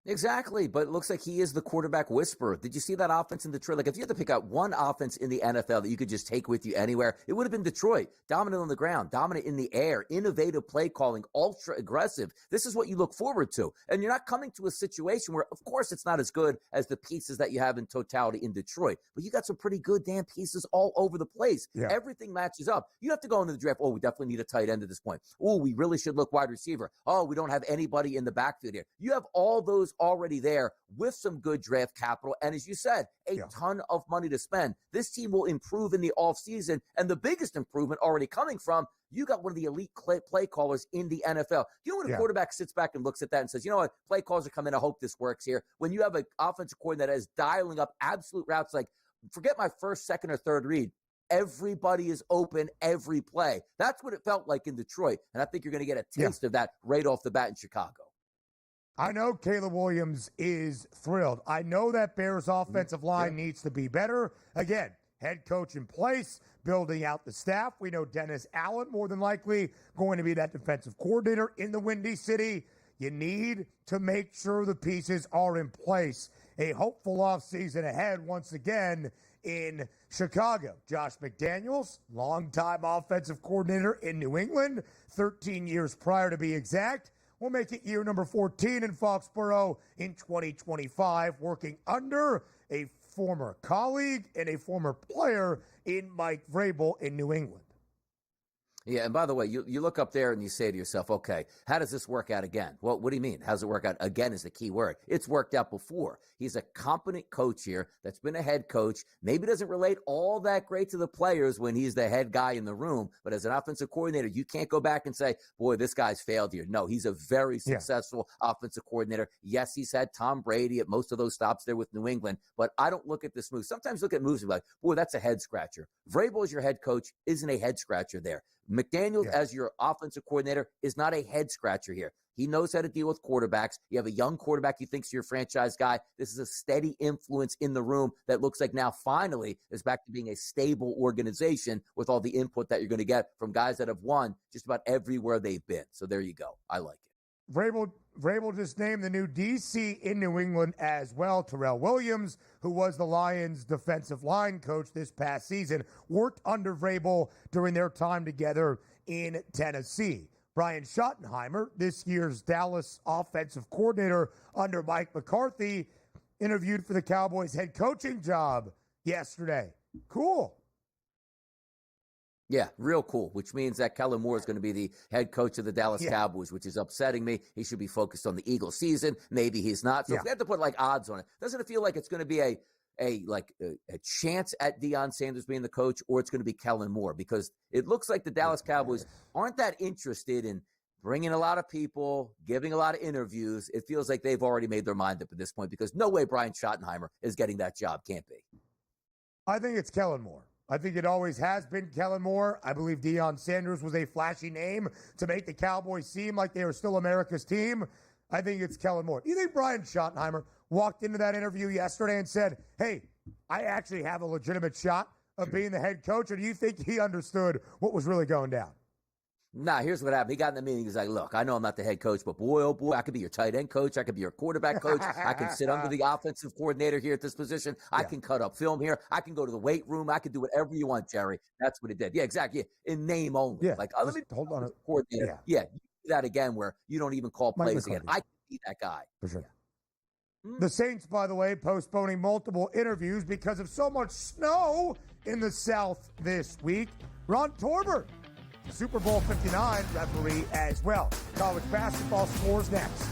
Exactly, but it looks like he is the quarterback whisperer. Did you see that offense in Detroit? Like, if you had to pick out one offense in the NFL that you could just take with you anywhere, it would have been Detroit. Dominant on the ground, dominant in the air, innovative play calling, ultra aggressive. This is what you look forward to. And you're not coming to a situation where, of course, it's not as good as the pieces that you have in totality in Detroit, but you got some pretty good damn pieces all over the place. Yeah. Everything matches up. You have to go into the draft. Oh, we definitely need a tight end at this point. Oh, we really should look wide receiver. Oh, we don't have anybody in the backfield here. You have all those already there with some good draft capital. And as you said, a ton of money to spend. This team will improve in the offseason. And the biggest improvement already coming from, you got one of the elite play callers in the NFL. You know when a quarterback sits back and looks at that and says, you know what, play calls are coming. I hope this works here. When you have an offensive coordinator that is dialing up absolute routes, like forget my first, second, or third read. Everybody is open every play. That's what it felt like in Detroit. And I think you're going to get a taste of that right off the bat in Chicago. I know Caleb Williams is thrilled. I know that Bears offensive line needs to be better. Again, head coach in place, building out the staff. We know Dennis Allen more than likely going to be that defensive coordinator in the Windy City. You need to make sure the pieces are in place. A hopeful offseason ahead once again in Chicago. Josh McDaniels, longtime offensive coordinator in New England, 13 years prior to be exact. We'll make it year number 14 in Foxborough in 2025, working under a former colleague and a former player in Mike Vrabel in New England. Yeah, and by the way, you look up there and you say to yourself, okay, how does this work out again? Well, what do you mean? How does it work out? Again is the key word. It's worked out before. He's a competent coach here that's been a head coach. Maybe doesn't relate all that great to the players when he's the head guy in the room, but as an offensive coordinator, you can't go back and say, boy, this guy's failed here. No, he's a very successful offensive coordinator. Yes, he's had Tom Brady at most of those stops there with New England, but I don't look at this move. Sometimes look at moves and be like, boy, that's a head scratcher. Vrabel as your head coach isn't a head scratcher there. McDaniels as your offensive coordinator is not a head scratcher here. He knows how to deal with quarterbacks. You have a young quarterback you think's your franchise guy. This is a steady influence in the room that looks like now finally is back to being a stable organization with all the input that you're going to get from guys that have won just about everywhere they've been. So there you go. I like it. Vrabel just named the new DC in New England as well. Terrell Williams, who was the Lions' defensive line coach this past season, worked under Vrabel during their time together in Tennessee. Brian Schottenheimer, this year's Dallas offensive coordinator under Mike McCarthy, interviewed for the Cowboys head coaching job yesterday. Cool. Yeah, real cool, which means that Kellen Moore is going to be the head coach of the Dallas Cowboys, which is upsetting me. He should be focused on the Eagles season. Maybe he's not. So if we have to put like odds on it, doesn't it feel like it's going to be a chance at Deion Sanders being the coach, or it's going to be Kellen Moore? Because it looks like the Dallas Cowboys aren't that interested in bringing a lot of people, giving a lot of interviews. It feels like they've already made their mind up at this point because no way Brian Schottenheimer is getting that job. Can't be. I think it's Kellen Moore. I think it always has been Kellen Moore. I believe Deion Sanders was a flashy name to make the Cowboys seem like they were still America's team. I think it's Kellen Moore. Do you think Brian Schottenheimer walked into that interview yesterday and said, hey, I actually have a legitimate shot of being the head coach? Or do you think he understood what was really going down? Nah, here's what happened. He got in the meeting. He's like, look, I know I'm not the head coach, but boy, oh boy, I could be your tight end coach. I could be your quarterback coach. I can sit under the offensive coordinator here at this position. I can cut up film here. I can go to the weight room. I can do whatever you want, Jerry. That's what it did. Yeah, exactly. Yeah. In name only. Yeah. Like, let me hold on. Coordinator. Yeah. You do that again where you don't even call plays again. I can be that guy. For sure. The Saints, by the way, postponing multiple interviews because of so much snow in the South this week. Ron Torbert, Super Bowl 59 referee as well. College basketball scores next.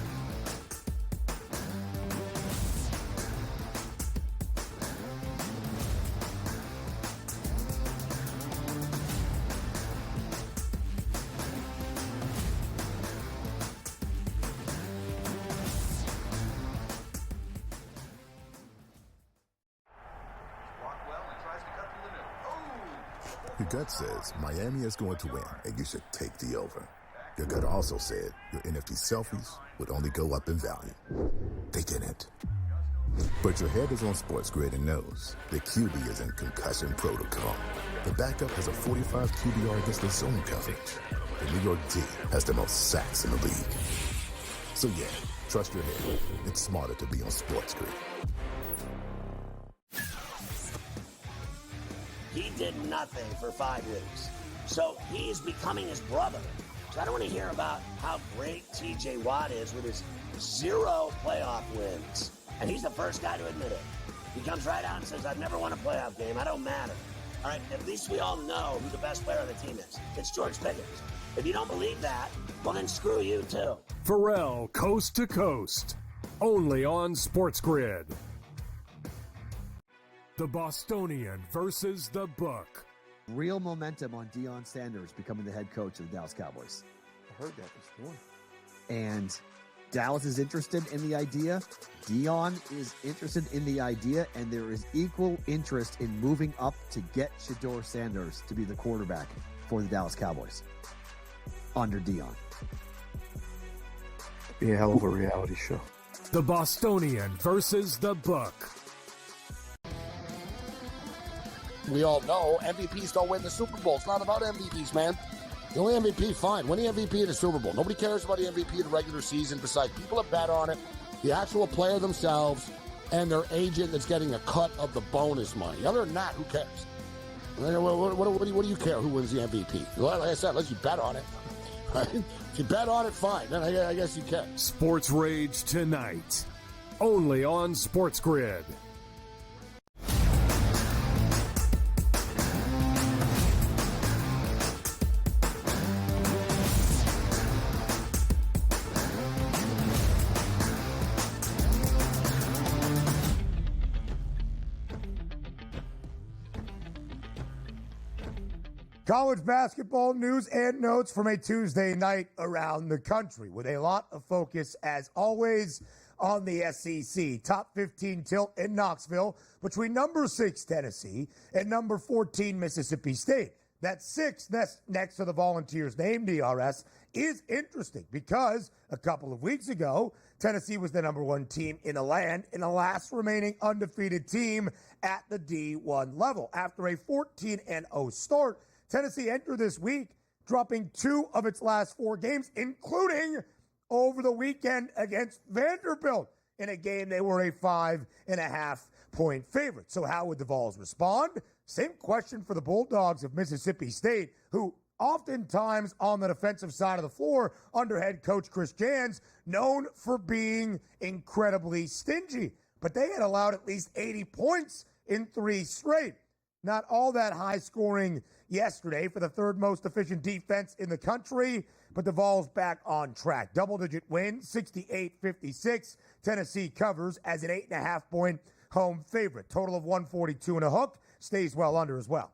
Your gut says Miami is going to win, and you should take the over. Your gut also said your NFT selfies would only go up in value. They didn't. But your head is on SportsGrid and knows the QB is in concussion protocol. The backup has a 45 QBR against the zone coverage. The New York D has the most sacks in the league. So yeah, trust your head. It's smarter to be on SportsGrid. He did nothing for 5 weeks. So he's becoming his brother. So I don't want to hear about how great TJ Watt is with his 0 playoff wins. And he's the first guy to admit it. He comes right out and says, I've never won a playoff game. I don't matter. All right, at least we all know who the best player on the team is. It's George Pickens. If you don't believe that, well, then screw you too. Pharrell, Coast to Coast. Only on SportsGrid. The Bostonian versus the Book. Real momentum on Deion Sanders becoming the head coach of the Dallas Cowboys. I heard that this morning. And Dallas is interested in the idea. Deion is interested in the idea, and there is equal interest in moving up to get Shedeur Sanders to be the quarterback for the Dallas Cowboys under Deion. Be a hell of a reality show. The Bostonian versus the Book. We all know MVPs don't win the Super Bowl. It's not about MVPs, man. The only MVP, fine. Win the MVP in the Super Bowl. Nobody cares about the MVP in the regular season besides people that bet on it, the actual player themselves, and their agent that's getting a cut of the bonus money. Other than that, who cares? What do you care who wins the MVP? Like I said, unless you bet on it. Right? If you bet on it, fine. Then I guess you can. Sports Rage tonight. Only on SportsGrid. College basketball news and notes from a Tuesday night around the country with a lot of focus, as always, on the SEC. Top 15 tilt in Knoxville between number 6 Tennessee and number 14 Mississippi State. That 6 next to the Volunteers name, DRS, is interesting because a couple of weeks ago, Tennessee was the number 1 team in the land and the last remaining undefeated team at the D1 level. After a 14-0 start, Tennessee entered this week dropping 2 of its last 4 games, including over the weekend against Vanderbilt in a game they were a 5.5-point favorite. So how would the Vols respond? Same question for the Bulldogs of Mississippi State, who oftentimes on the defensive side of the floor under head coach Chris Jans, known for being incredibly stingy. But they had allowed at least 80 points in 3 straight. Not all that high scoring yesterday for the 3rd most efficient defense in the country, but the Vols back on track. Double-digit win, 68-56. Tennessee covers as an 8.5-point home favorite. Total of 142 and a hook. Stays well under as well.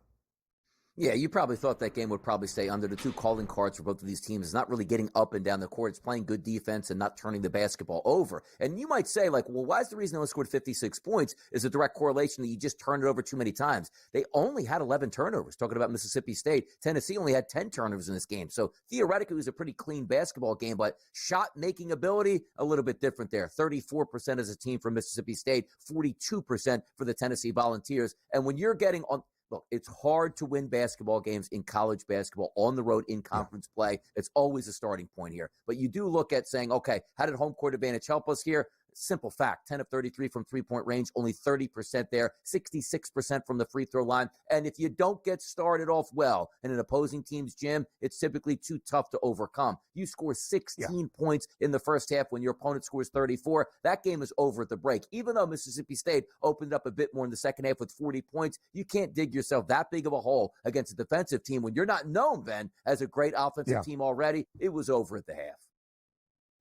Yeah, you probably thought that game would probably stay under. The 2 calling cards for both of these teams is not really getting up and down the court. It's playing good defense and not turning the basketball over. And you might say, like, well, why is the reason they only scored 56 points is a direct correlation that you just turned it over too many times. They only had 11 turnovers. Talking about Mississippi State, Tennessee only had 10 turnovers in this game. So theoretically, it was a pretty clean basketball game, but shot-making ability, a little bit different there. 34% as a team for Mississippi State, 42% for the Tennessee Volunteers. And when you're getting on... Look, it's hard to win basketball games in college basketball on the road in conference play. It's always a starting point here. But you do look at saying, okay, how did home court advantage help us here? Simple fact, 10 of 33 from three-point range, only 30% there, 66% from the free throw line. And if you don't get started off well in an opposing team's gym, it's typically too tough to overcome. You score 16 points in the first half when your opponent scores 34. That game is over at the break. Even though Mississippi State opened up a bit more in the second half with 40 points, you can't dig yourself that big of a hole against a defensive team when you're not known, then, as a great offensive team already. It was over at the half.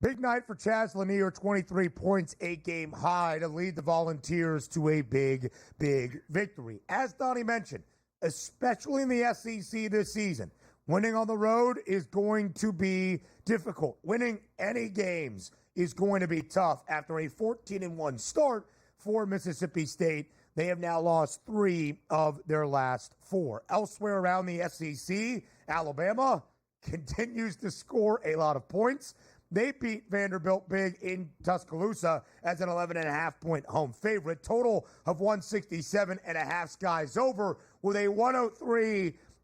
Big night for Chaz Lanier, 23 points, 8-game high to lead the Volunteers to a big, big victory. As Donnie mentioned, especially in the SEC this season, winning on the road is going to be difficult. Winning any games is going to be tough. After a 14-1 start for Mississippi State, they have now lost 3 of their last 4. Elsewhere around the SEC, Alabama continues to score a lot of points. They beat Vanderbilt big in Tuscaloosa as an 11.5-point home favorite. Total of 167.5 skies over with a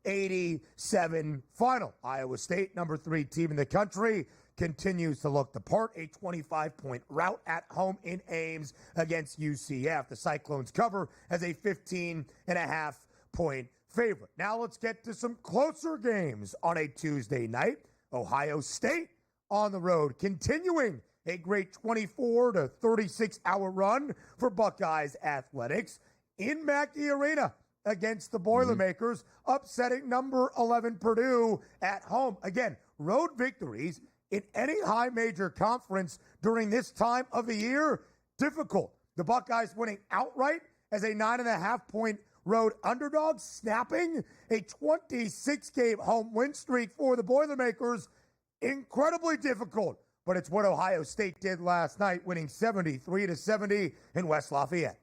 103-87 final. Iowa State, number 3 team in the country, continues to look the part. A 25-point rout at home in Ames against UCF. The Cyclones cover as a 15.5-point favorite. Now let's get to some closer games on a Tuesday night. Ohio State on the road, continuing a great 24 to 36-hour run for Buckeyes athletics in Mackey Arena against the Boilermakers, upsetting number 11 Purdue at home. Again, road victories in any high major conference during this time of the year, difficult. The Buckeyes winning outright as a 9.5-point road underdog, snapping a 26-game home win streak for the Boilermakers. Incredibly difficult, but it's what Ohio State did last night, winning 73-70 in West Lafayette.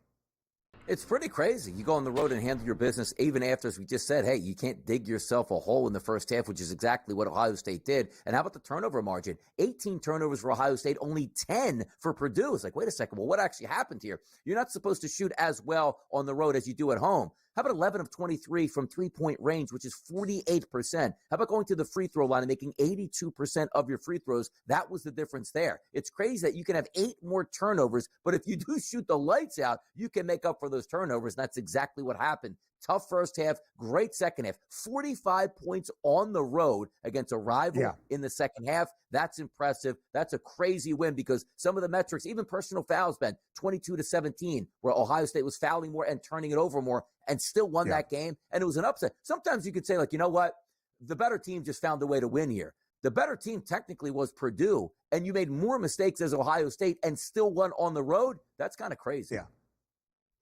It's pretty crazy. You go on the road and handle your business, even after, as we just said, hey, you can't dig yourself a hole in the first half, which is exactly what Ohio State did. And how about the turnover margin? 18 turnovers for Ohio State, only 10 for Purdue. It's like, wait a second, well, what actually happened here? You're not supposed to shoot as well on the road as you do at home. How about 11 of 23 from three-point range, which is 48%? How about going to the free throw line and making 82% of your free throws? That was the difference there. It's crazy that you can have 8 more turnovers, but if you do shoot the lights out, you can make up for those turnovers. And that's exactly what happened. Tough first half, great second half. 45 points on the road against a rival in the second half. That's impressive. That's a crazy win because some of the metrics, even personal fouls, Ben, 22-17, where Ohio State was fouling more and turning it over more and still won that game. And it was an upset. Sometimes you could say, like, you know what? The better team just found a way to win here. The better team technically was Purdue, and you made more mistakes as Ohio State and still won on the road. That's kind of crazy. Yeah.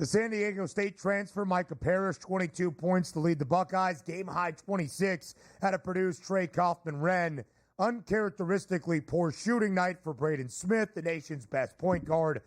The San Diego State transfer, Micah Parrish, 22 points to lead the Buckeyes. Game high 26 out of Purdue's Trey Kaufman-Renn. Uncharacteristically poor shooting night for Braden Smith, the nation's best point guard.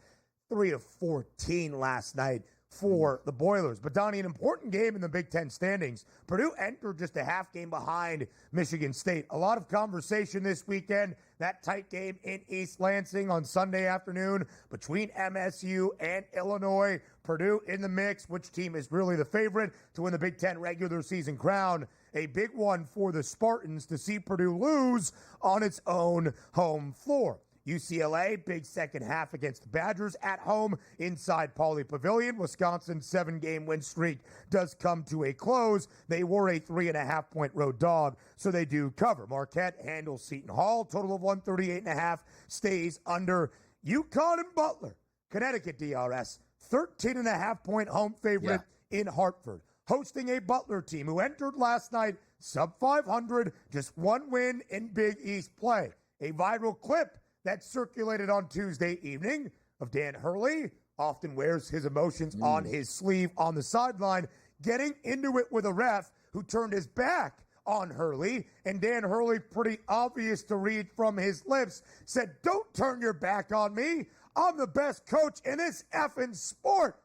3 of 14 last night for the Boilers. But, Donnie, an important game in the Big Ten standings. Purdue entered just a half game behind Michigan State. A lot of conversation this weekend. That tight game in East Lansing on Sunday afternoon between MSU and Illinois. Purdue in the mix. Which team is really the favorite to win the Big Ten regular season crown? A big one for the Spartans to see Purdue lose on its own home floor. UCLA, big second half against the Badgers at home inside Pauley Pavilion. Wisconsin's 7-game win streak does come to a close. They were a 3.5-point road dog, so they do cover. Marquette handles Seton Hall. Total of 138.5 stays under. UConn and Butler, Connecticut DRS, 13.5-point home favorite in Hartford. Hosting a Butler team who entered last night sub 500, just one win in Big East play. A viral clip that circulated on Tuesday evening of Dan Hurley, often wears his emotions on his sleeve on the sideline, getting into it with a ref who turned his back on Hurley. And Dan Hurley, pretty obvious to read from his lips, said, "Don't turn your back on me. I'm the best coach in this effing sport."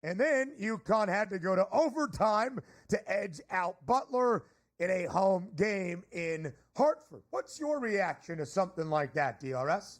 And then UConn had to go to overtime to edge out Butler in a home game in Hartford. What's your reaction to something like that, DRS?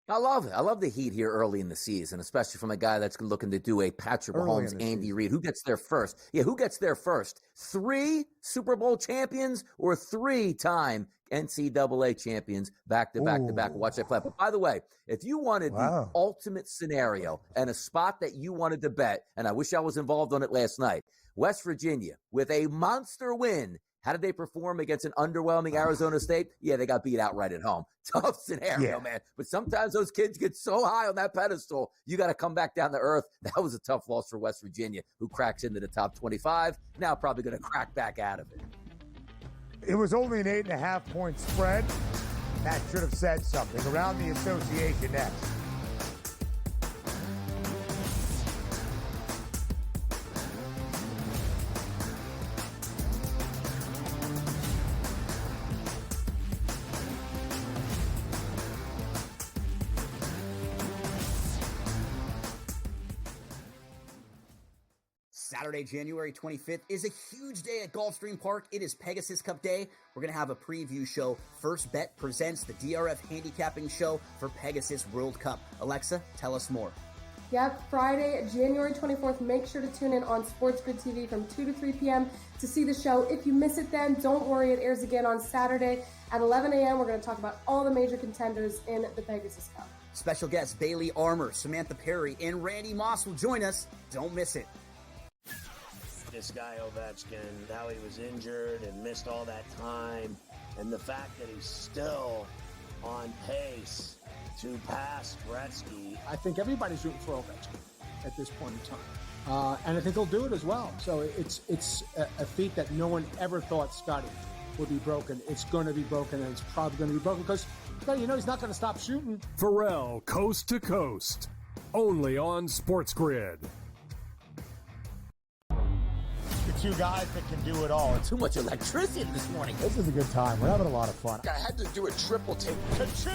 I love it. I love the heat here early in the season, especially from a guy that's looking to do a Patrick Mahomes, Andy Reid. Who gets there first? Yeah, who gets there first? 3 Super Bowl champions or 3-time NCAA champions back to back to back? Watch that play. But by the way, if you wanted the ultimate scenario and a spot that you wanted to bet, and I wish I was involved on it last night, West Virginia with a monster win. How did they perform against an underwhelming Arizona State? Yeah, they got beat outright at home. Tough scenario, man. But sometimes those kids get so high on that pedestal, you got to come back down to earth. That was a tough loss for West Virginia, who cracks into the top 25. Now probably going to crack back out of it. It was only an 8.5-point spread. That should have said something. Around the association next. Saturday, January 25th is a huge day at Gulfstream Park. It is Pegasus Cup Day. We're going to have a preview show. First Bet presents the DRF handicapping show for Pegasus World Cup. Alexa, tell us more. Yep, Friday, January 24th. Make sure to tune in on SportsGrid TV from 2 to 3 p.m. to see the show. If you miss it then, don't worry. It airs again on Saturday at 11 a.m. We're going to talk about all the major contenders in the Pegasus Cup. Special guests Bailey Armour, Samantha Perry, and Randy Moss will join us. Don't miss it. This guy Ovechkin, how he was injured and missed all that time, and the fact that he's still on pace to pass Gretzky. I think everybody's rooting for Ovechkin at this point in time, and I think he'll do it as well. So it's a feat that no one ever thought Scotty would be broken. It's going to be broken, and it's probably going to be broken because he's not going to stop shooting. Pharrell, Coast to Coast, only on SportsGrid. Two guys that can do it all. Too much electricity this morning. This is a good time. We're having a lot of fun. I had to do a triple take. Ka-ching!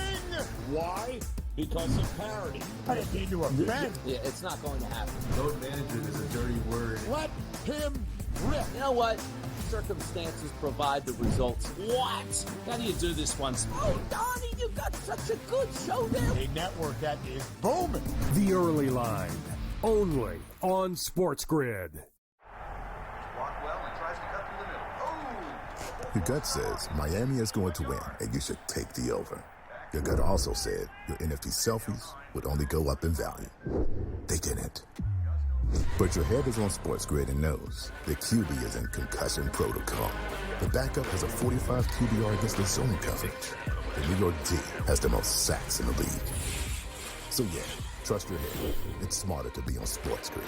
Why? Because of parity. I didn't mean to offend. Yeah, it's not going to happen. Load management is a dirty word. Let him rip. You know what? Circumstances provide the results. What? How do you do this once? Oh, Donnie, you got such a good show there. A network that is booming. The Early Line, only on SportsGrid. Your gut says Miami is going to win, and you should take the over. Your gut also said your NFT selfies would only go up in value. They didn't. But your head is on SportsGrid and knows the QB is in concussion protocol. The backup has a 45 QBR against the zone coverage. The New York D has the most sacks in the league. So yeah, trust your head. It's smarter to be on SportsGrid.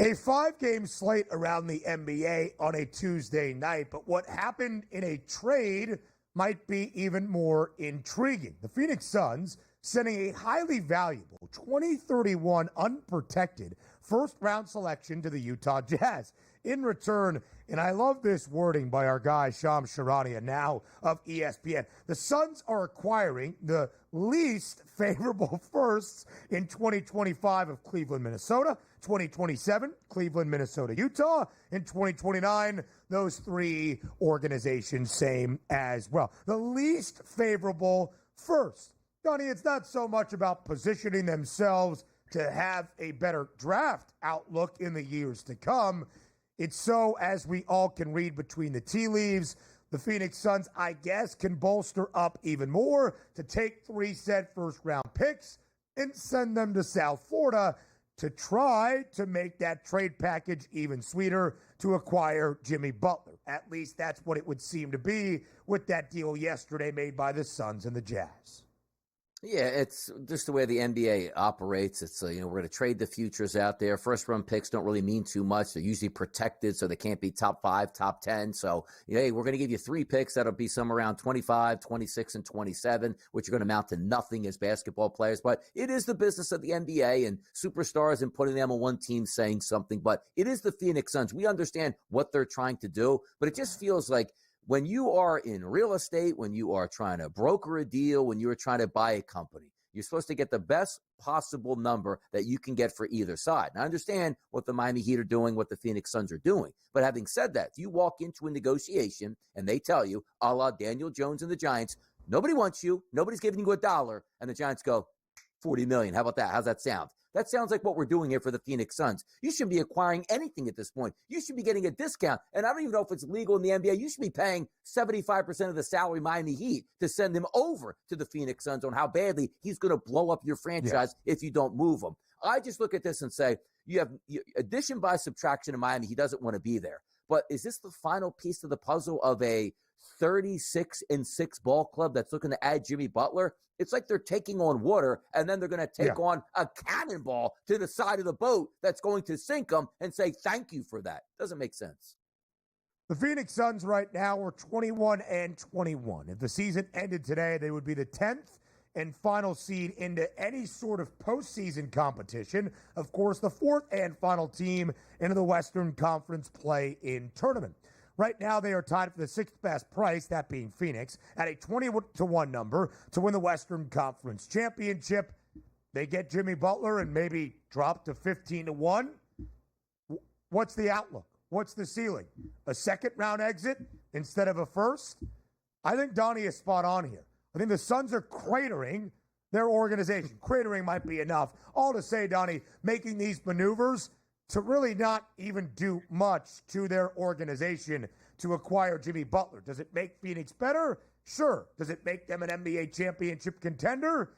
A 5-game slate around the NBA on a Tuesday night, but what happened in a trade might be even more intriguing. The Phoenix Suns sending a highly valuable 2031 unprotected first-round selection to the Utah Jazz. In return, and I love this wording by our guy Shams Charania, now of ESPN, the Suns are acquiring the least favorable firsts in 2025 of Cleveland, Minnesota, 2027, Cleveland, Minnesota, Utah, and 2029, those three organizations same as well. The least favorable first. Donnie, it's not so much about positioning themselves to have a better draft outlook in the years to come. It's so, as we all can read between the tea leaves, the Phoenix Suns, I guess, can bolster up even more to take 3 said first-round picks and send them to South Florida to try to make that trade package even sweeter to acquire Jimmy Butler. At least that's what it would seem to be with that deal yesterday made by the Suns and the Jazz. Yeah, it's just the way the NBA operates. It's, we're going to trade the futures out there. First-round picks don't really mean too much. They're usually protected, so they can't be top 5, top 10. So, hey, we're going to give you 3 picks. That'll be somewhere around 25, 26, and 27, which are going to amount to nothing as basketball players. But it is the business of the NBA, and superstars and putting them on one team saying something. But it is the Phoenix Suns. We understand what they're trying to do, but it just feels like when you are in real estate, when you are trying to broker a deal, when you are trying to buy a company, you're supposed to get the best possible number that you can get for either side. And I understand what the Miami Heat are doing, what the Phoenix Suns are doing. But having said that, if you walk into a negotiation and they tell you, a la Daniel Jones and the Giants, nobody wants you, nobody's giving you $1, and the Giants go, $40 million. How about that? How's that sound? That sounds like what we're doing here for the Phoenix Suns. You shouldn't be acquiring anything at this point. You should be getting a discount. And I don't even know if it's legal in the NBA. You should be paying 75% of the salary Miami Heat to send him over to the Phoenix Suns on how badly he's going to blow up your franchise if you don't move him. I just look at this and say, you have addition by subtraction in Miami. He doesn't want to be there. But is this the final piece of the puzzle of a 36-6 ball club that's looking to add Jimmy Butler? It's like they're taking on water, and then they're going to take on a cannonball to the side of the boat that's going to sink them and say thank you for that. Doesn't make sense. The Phoenix Suns right now are 21-21. If the season ended today, they would be the 10th and final seed into any sort of postseason competition. Of course, the 4th and final team into the Western Conference play-in tournament. Right now, they are tied for the 6th best price, that being Phoenix, at a 20-1 number to win the Western Conference Championship. They get Jimmy Butler and maybe drop to 15-1. What's the outlook? What's the ceiling? A 2nd-round exit instead of a 1st? I think Donnie is spot on here. I think the Suns are cratering their organization. Cratering might be enough. All to say, Donnie, making these maneuvers to really not even do much to their organization to acquire Jimmy Butler. Does it make Phoenix better? Sure. Does it make them an NBA championship contender?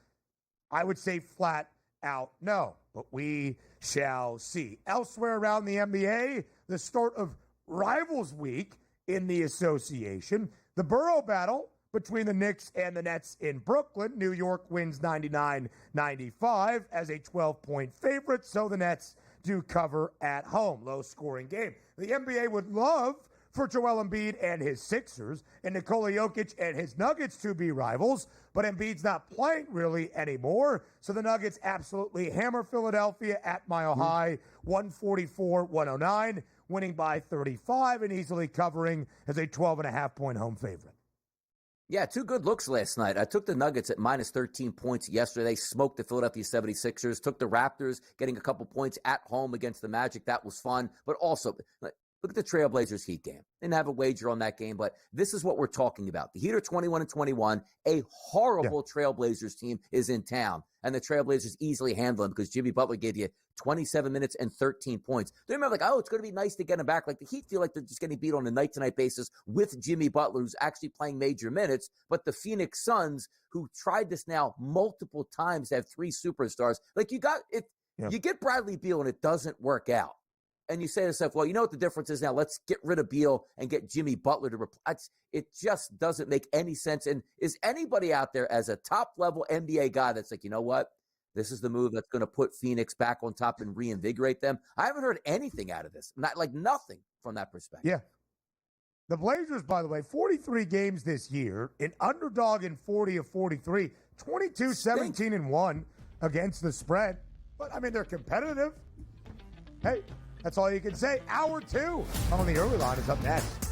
I would say flat out no, but we shall see. Elsewhere around the NBA, the start of Rivals Week in the association, the Borough battle between the Knicks and the Nets in Brooklyn. New York wins 99-95 as a 12-point favorite, so the Nets do cover at home. Low-scoring game. The NBA would love for Joel Embiid and his Sixers and Nikola Jokic and his Nuggets to be rivals, but Embiid's not playing really anymore, so the Nuggets absolutely hammer Philadelphia at Mile High, 144-109, winning by 35 and easily covering as a 12.5-point home favorite. Yeah, 2 good looks last night. I took the Nuggets at minus 13 points yesterday, smoked the Philadelphia 76ers, took the Raptors getting a couple points at home against the Magic. That was fun. But also, look at the Trailblazers Heat game. Didn't have a wager on that game, but this is what we're talking about. The Heat are 21-21. A horrible Trailblazers team is in town, and the Trailblazers easily handle them because Jimmy Butler gave you 27 minutes and 13 points. They remember, like, oh, it's going to be nice to get him back. Like, the Heat feel like they're just getting beat on a night-to-night basis with Jimmy Butler, who's actually playing major minutes. But the Phoenix Suns, who tried this now multiple times to have 3 superstars, like, you get Bradley Beal and it doesn't work out. And you say to yourself, well, you know what the difference is now? Let's get rid of Beal and get Jimmy Butler to replace. It just doesn't make any sense. And is anybody out there as a top-level NBA guy that's like, you know what? This is the move that's going to put Phoenix back on top and reinvigorate them. I haven't heard anything out of this. Nothing from that perspective. Yeah. The Blazers, by the way, 43 games this year, an underdog in 40 of 43, 22-17-1 against the spread. But, I mean, they're competitive. Hey, that's all you can say. Hour 2 on the early line is up next.